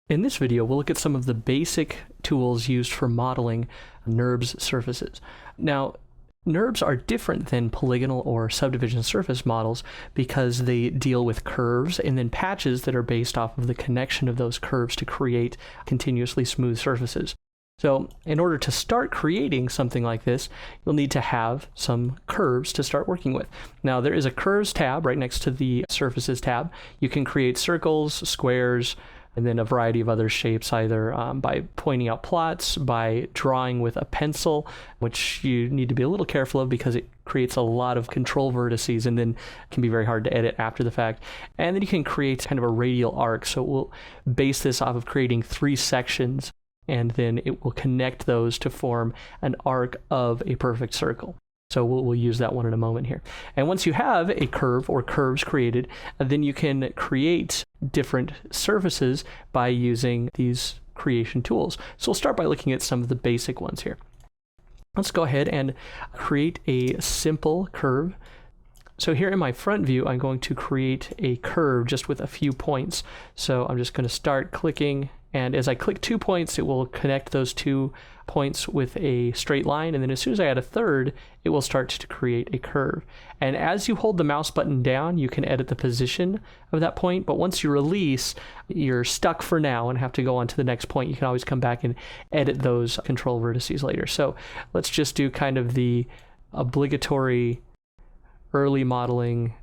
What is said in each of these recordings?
In this video, we'll look at some of the basic tools used for modeling NURBS surfaces. Now, NURBS are different than polygonal or subdivision surface models because they deal with curves and then patches that are based off of the connection of those curves to create continuously smooth surfaces. So in order to start creating something like this, you'll need to have some curves to start working with. Now, there is a curves tab right next to the surfaces tab. You can create circles, squares, and then a variety of other shapes, either by pointing out plots, by drawing with a pencil, which you need to be a little careful of because it creates a lot of control vertices and then can be very hard to edit after the fact. And then you can create kind of a radial arc. So we'll base this off of creating 3 sections, and then it will connect those to form an arc of a perfect circle. So we'll use that one in a moment here. And once you have a curve or curves created, then you can create different surfaces by using these creation tools. So we'll start by looking at some of the basic ones here. Let's go ahead and create a simple curve. So here in my front view, I'm going to create a curve just with a few points. So I'm just going to start clicking, and as I click 2 points, it will connect those 2 points with a straight line, and then as soon as I add a third, it will start to create a curve. And as you hold the mouse button down, you can edit the position of that point, but once you release, you're stuck for now and have to go on to the next point. You can always come back and edit those control vertices later. So let's just do kind of the obligatory early modeling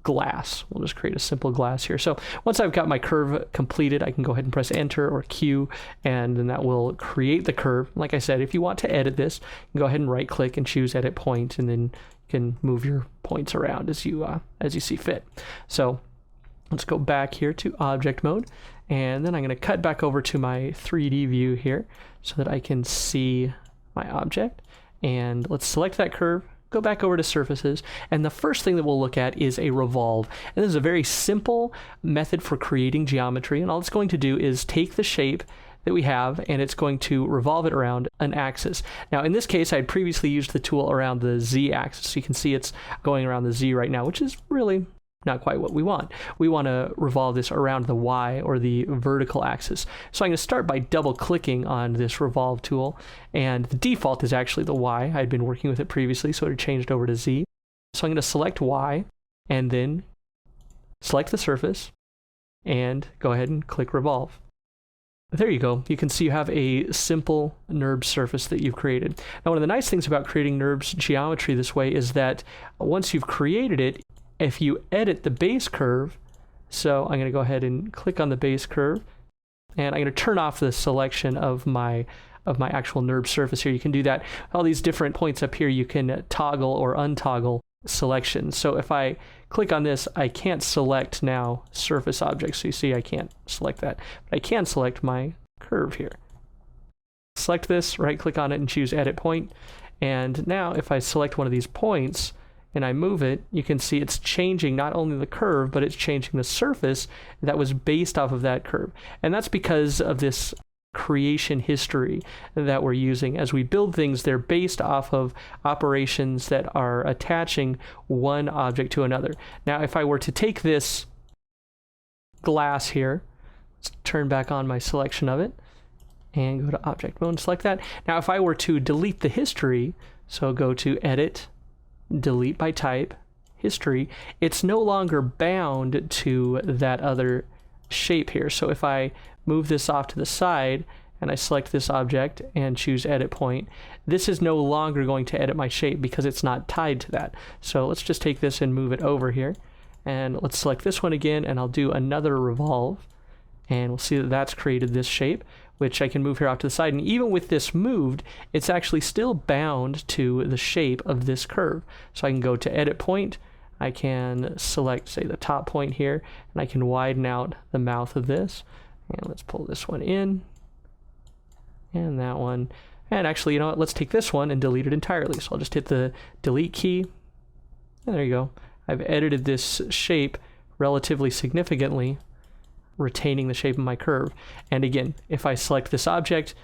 glass. We'll just create a simple glass here. So once I've got my curve completed, I can go ahead and press Enter or Q, and then that will create the curve. Like I said, if you want to edit this, you can go ahead and right click and choose Edit Point, and then you can move your points around as you see fit. So let's go back here to object mode, and then I'm going to cut back over to my 3D view here so that I can see my object. And let's select that curve, go back over to surfaces, and the first thing that we'll look at is a revolve. And this is a very simple method for creating geometry, and all it's going to do is take the shape that we have and it's going to revolve it around an axis. Now in this case, I had previously used the tool around the Z axis, so you can see it's going around the Z right now, which is really not quite what we want. We want to revolve this around the Y, or the vertical axis. So I'm going to start by double clicking on this revolve tool, and the default is actually the Y. I had been working with it previously, so it changed over to Z. So I'm going to select Y and then select the surface and go ahead and click revolve. There you go. You can see you have a simple NURBS surface that you've created. Now, one of the nice things about creating NURBS geometry this way is that once you've created it, if you edit the base curve, so I'm going to go ahead and click on the base curve, and I'm going to turn off the selection of my actual NURBS surface here. You can do that. All these different points up here, you can toggle or untoggle selections. So if I click on this, I can't select now surface objects. So you see I can't select that, but I can select my curve here. Select this, right click on it and choose Edit Point. And now if I select one of these points, and I move it, you can see it's changing not only the curve, but it's changing the surface that was based off of that curve. And that's because of this creation history that we're using. As we build things, they're based off of operations that are attaching one object to another. Now, if I were to take this glass here, let's turn back on my selection of it, and go to Object Mode and select that. Now, if I were to delete the history, so go to Edit, Delete by Type, History, it's no longer bound to that other shape here. So if I move this off to the side and I select this object and choose Edit Point, this is no longer going to edit my shape because it's not tied to that. So let's just take this and move it over here, and let's select this one again, and I'll do another revolve, and we'll see that that's created this shape, which I can move here off to the side. And even with this moved, it's actually still bound to the shape of this curve. So I can go to Edit Point, I can select, say, the top point here, and I can widen out the mouth of this. And let's pull this one in, and that one. And actually, you know what, let's take this one and delete it entirely. So I'll just hit the Delete key, and there you go. I've edited this shape relatively significantly, retaining the shape of my curve. And again, if I select this object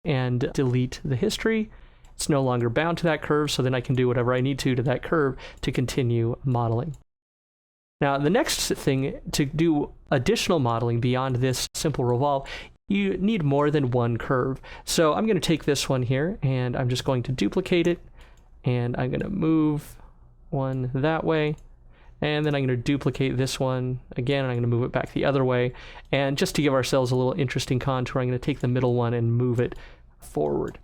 and delete the history, it's no longer bound to that curve, so then I can do whatever I need to that curve to continue modeling. Now, the next thing to do additional modeling beyond this simple revolve, you need more than one curve. So I'm going to take this one here and I'm just going to duplicate it, and I'm going to move one that way, and then I'm going to duplicate this one again, and I'm going to move it back the other way. And just to give ourselves a little interesting contour, I'm going to take the middle one and move it forward.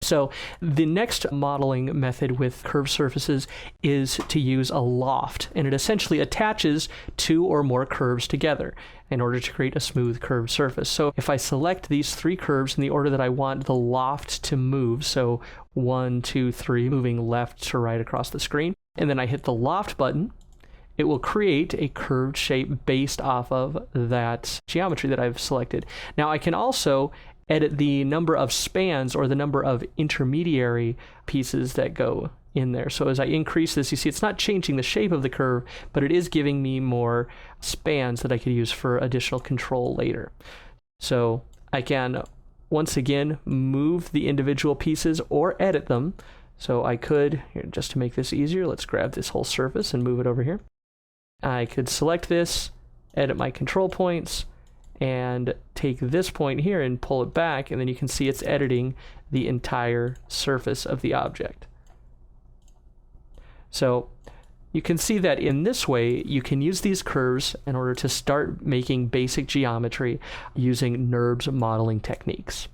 So the next modeling method with curved surfaces is to use a loft, and it essentially attaches two or more curves together in order to create a smooth curved surface. So if I select these three curves in the order that I want the loft to move, so 1, 2, 3, moving left to right across the screen, and then I hit the loft button, it will create a curved shape based off of that geometry that I've selected. Now I can also edit the number of spans or the number of intermediary pieces that go in there. So as I increase this, you see it's not changing the shape of the curve, but it is giving me more spans that I could use for additional control later. So I can, once again, move the individual pieces or edit them. So I could, here, just to make this easier, let's grab this whole surface and move it over here. I could select this, edit my control points, and take this point here and pull it back, and then you can see it's editing the entire surface of the object. So you can see that in this way you can use these curves in order to start making basic geometry using NURBS modeling techniques.